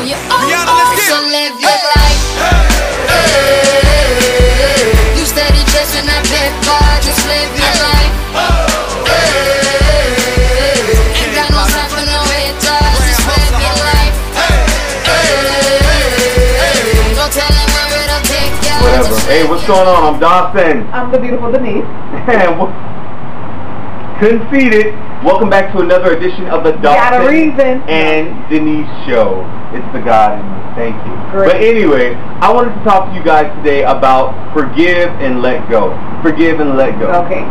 your own. So live your life. You steady chasing that big bar, just live your life. Ain't got no time for no haters, just live your life. Don't tell them where it'll take you. Whatever. Hey, what's going on? I'm Dawson. I'm the beautiful Denise. Conceited. Welcome back to another edition of the Dawson and Denise show. It's the God in me. Thank you. Great. But anyway, I wanted to talk to you guys today about forgive and let go. Forgive and let go. Okay.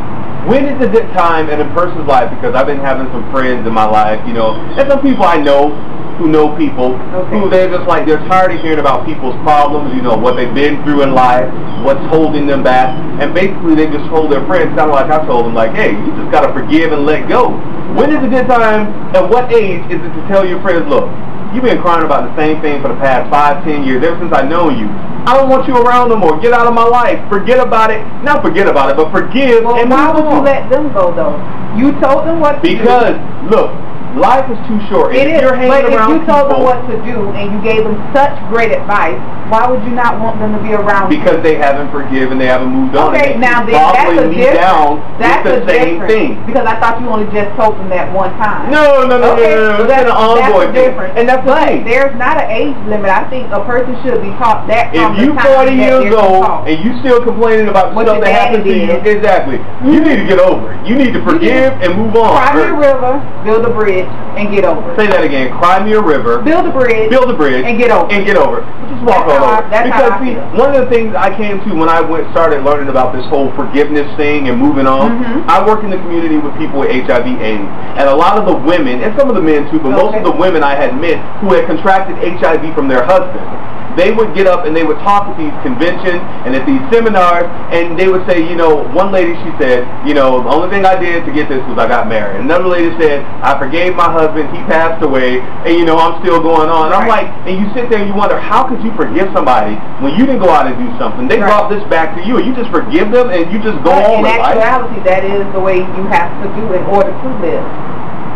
When is a good time in a person's life? Because I've been having some friends in my life, you know, and some people I know who know people, who they're just like, they're tired of hearing about people's problems, you know, what they've been through in life, what's holding them back, and basically they just told their friends, kind of like I told them, like, hey, you just got to forgive and let go. When is a good time, at what age is it to tell your friends, look, you've been crying about the same thing for the past 5, 10 years, ever since I know you. I don't want you around no more. Get out of my life. Forget about it. Not forget about it, but forgive and move on. Why would you let them go, though? You told them what to do. Because, look, life is too short. It is, but if you told them what to do and you gave them such great advice, why would you not want them to be around you? Because they haven't forgiven, they haven't moved on. Okay, now that's a difference. That's the same thing. Because I thought you only just told them that one time. No. It's been an ongoing thing. And that's the thing. There's not an age limit. I think a person should be taught that from the time. If you're 40 years old and you still complaining about the stuff that happened to you, exactly. You need to get over it. You need to forgive and move on. Cry me a river, build a bridge, and get over it. Say that again. Cry me a river, build a bridge, and get over it. Just walk over it. Because see, one of the things I came to when I started learning about this whole forgiveness thing and moving on, I work in the community with people with HIV/AIDS, and a lot of the women, and some of the men too, but most of the women I had met who had contracted HIV from their husbands, they would get up and they would talk at these conventions and at these seminars, and they would say, you know, one lady, she said, you know, the only thing I did to get this was I got married. Another lady said, I forgave my husband, he passed away, and you know, I'm still going on. And I'm like, and you sit there and you wonder, how could you forgive somebody when you didn't go out and do something? They brought this back to you, and you just forgive them and you just go on with life. In actuality, that is the way you have to do in order to live.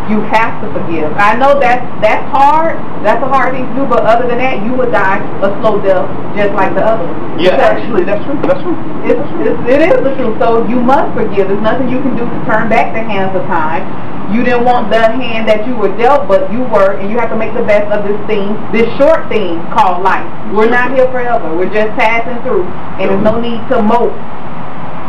You have to forgive. I know that's hard. That's a hard thing to do, but other than that, you would die a slow death just like the other one. Yeah, actually, that's true. That's true. It is the truth. So you must forgive. There's nothing you can do to turn back the hands of time. You didn't want the hand that you were dealt, but you were, and you have to make the best of this thing, this short thing called life. We're not here forever. We're just passing through, and there's no need to mope.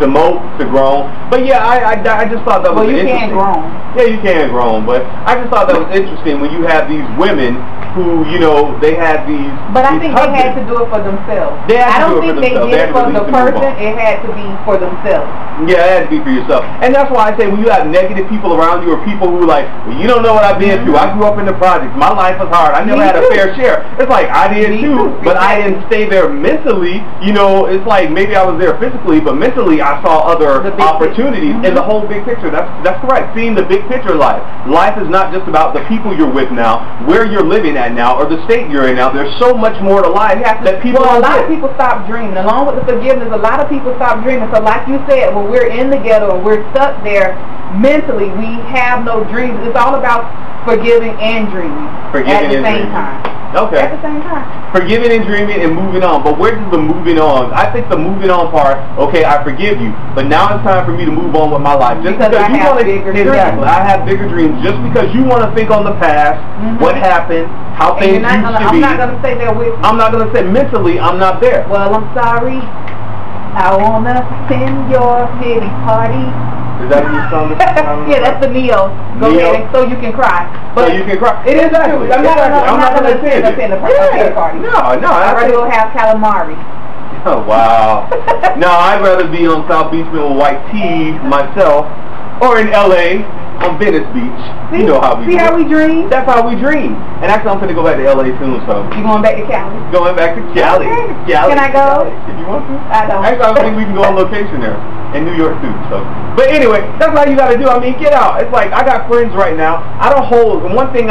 To mope, to groan. But yeah, I just thought that was interesting. Well, you can groan. Yeah, you can groan, but I just thought that was interesting when you have these women who, you know, they had these. But I think they had to do it for themselves. I don't think they did it for the person. It had to be for themselves. Yeah, it had to be for yourself. And that's why I say when you have negative people around you or people who like, well, you don't know what I've been through. I grew up in the projects. My life was hard. I never had a fair share. It's like, I did too, but I didn't stay there mentally. You know, it's like maybe I was there physically, but mentally I saw other opportunities in the whole big picture. That's correct. Seeing the big picture of life. Life is not just about the people you're with now, where you're living at now, or the state you're in now. There's so much more to life that people don't get. A lot of people stop dreaming. Along with the forgiveness, a lot of people stop dreaming. So like you said, when we're in the ghetto and we're stuck there mentally, we have no dreams. It's all about forgiving and dreaming at the same time. Okay. At the same time. Forgiving and dreaming and moving on. But where does the moving on? I think the moving on part, okay, I forgive you, but now it's time for me to move on with my life. Just because I have bigger dreams. Exactly. I have bigger dreams. Just because you want to think on the past, what happened, how things used to be. I'm not going to stay there with you. I'm not going to say mentally I'm not there. Well, I'm sorry. I want to attend your pity party. Is that your song? Yeah, that's the Neo. Go ahead, so you can cry. But so you can cry. It is true. I'm not going to attend the party. No. I'd rather go have calamari. Oh, wow. No, I'd rather be on South Beach with white tea myself, or in LA on Venice Beach. See, you know how we see how we dream? That's how we dream. And actually, I'm going to go back to LA soon, so. You going back to Cali? Going back to Cali. Okay. Cali. Can I go? If you want to. I don't. Actually, I think we can go on location there. In New York too, so. But anyway, that's all you got to do. I mean, get out. It's like, I got friends right now. I don't hold, and one thing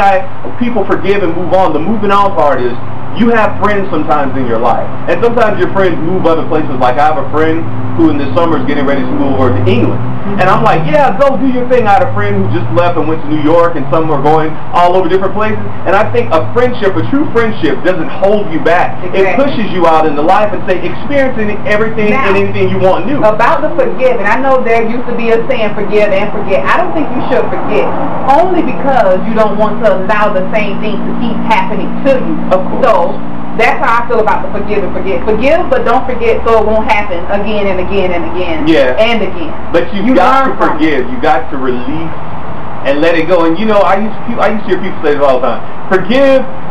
people forgive and move on, the moving on part is, you have friends sometimes in your life. And sometimes your friends move other places. Like I have a friend who in the summer is getting ready to move over to England. And I'm like, yeah, go do your thing. I had a friend who just left and went to New York, and some are going all over different places. And I think a friendship, a true friendship, doesn't hold you back. Exactly. It pushes you out into life and say, experiencing everything and anything you want new. About the forgiving, I know there used to be a saying, forgive and forget. I don't think you should forget, only because you don't want to allow the same thing to keep happening to you. Of course. So that's how I feel about the forgive and forget. Forgive, but don't forget, so it won't happen again and again and again. Yeah. And again. But you got to forgive. You got to release and let it go. And you know, I used to hear people say this all the time.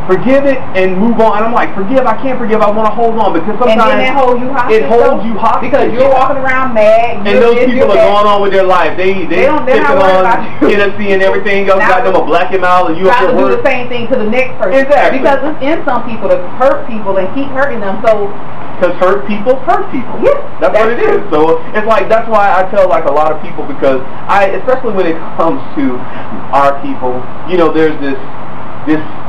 Forgive it and move on. And I'm like, forgive, I can't forgive, I want to hold on, because sometimes and then hold you hostage, it holds you hostage. Because you're walking around mad. And those people are going on with their life. They sipping on Tennessee and everything else, got them a black him out, and you try to do the same thing to the next person. Exactly. Because it's in some people to hurt people and keep hurting them. So because hurt people hurt people. Yeah, that's what it is. So it's like, that's why I tell like a lot of people, because especially when it comes to our people, you know, there's this,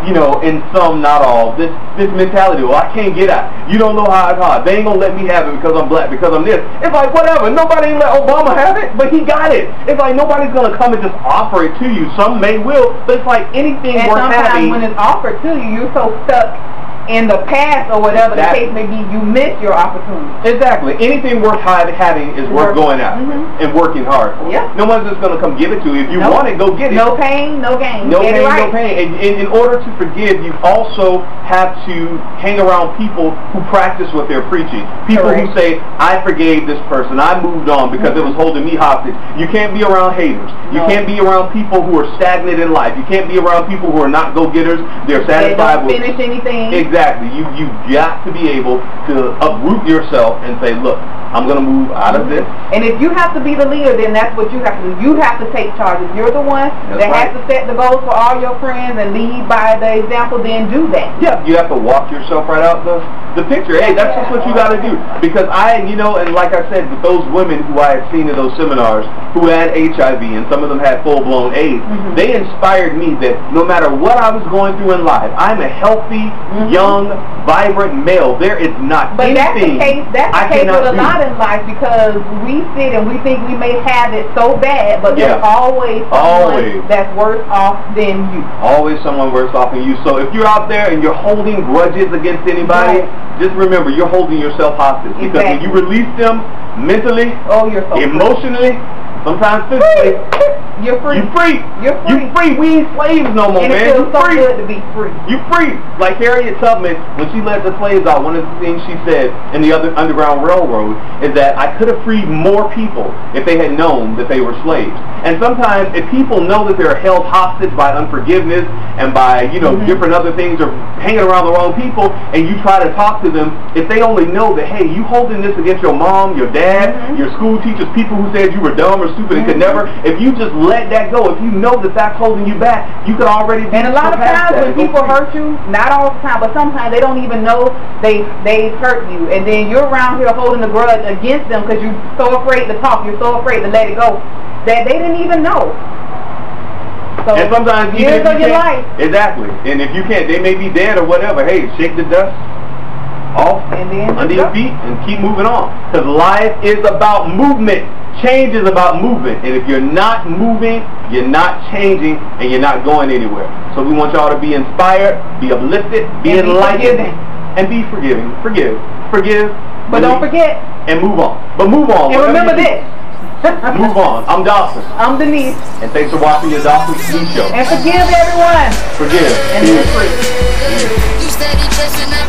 you know, in some, not all, this mentality, well, I can't get out. You don't know how it's hard. They ain't gonna let me have it because I'm black, because I'm this. It's like, whatever. Nobody ain't let Obama have it, but he got it. It's like nobody's gonna come and just offer it to you. Some may will, but it's like anything worth having. And sometimes when it's offered to you, you're so stuck in the past or whatever the case may be, you miss your opportunity. Exactly. Anything worth having is worth going out and working hard for. Yeah. No one's just going to come give it to you. If you want it, go get it. No pain, no gain. No pain, no pain. And in order to forgive, you also have to hang around people who practice what they're preaching. People who say, I forgave this person, I moved on because it was holding me hostage. You can't be around haters. You can't be around people who are stagnant in life. You can't be around people who are not go-getters. They're satisfied with... They don't finish anything. Exactly. You've got to be able to uproot yourself and say, look, I'm going to move out of this. And if you have to be the leader, then that's what you have to do. You have to take charge. If you're the one that has to set the goals for all your friends and lead by the example, then do that. Yeah, you have to walk yourself right out the picture. Hey, that's just what you got to do. Because you know, and like I said, with those women who I had seen in those seminars who had HIV, and some of them had full-blown AIDS, they inspired me that no matter what I was going through in life, I'm a healthy, young, vibrant male. There is not anything that's the case with a lot in life, because we sit and we think we may have it so bad, but there's always someone that's worse off than you. Always someone worse off than you. So if you're out there and you're holding grudges against anybody, just remember, you're holding yourself hostage. Because when you release them mentally, emotionally, sometimes physically, you're free. You're free. You're free. You're free. We ain't slaves no more, and man. It feels so good to be free. You're free. Like Harriet Tubman, when she let the slaves out, one of the things she said in the Underground Railroad is that I could have freed more people if they had known that they were slaves. And sometimes if people know that they're held hostage by unforgiveness and by, you know, different other things, or hanging around the wrong people, and you try to talk to them, if they only know that, hey, you holding this against your mom, your dad, your school teachers, people who said you were dumb or stupid and could never, if you just let that go, if you know that that's holding you back, you could already be. And a lot of times when people hurt you, not all the time, but sometimes they don't even know they hurt you, and then you're around here holding a grudge against them because you're so afraid to talk, you're so afraid to let it go, that they didn't even know. So and sometimes years of your life. Exactly. And if you can't, they may be dead or whatever. Hey, shake the dust off under your feet and keep moving on. Because life is about movement. Change is about movement. And if you're not moving, you're not changing, and you're not going anywhere. So we want y'all to be inspired, be uplifted, be enlightened, and be forgiving. Forgive. But don't forget. And move on. But move on. And remember this. Move on. I'm Dawson. I'm Denise. And thanks for watching your Dawson TV show. And forgive everyone. Forgive. And be free. You steady chasing that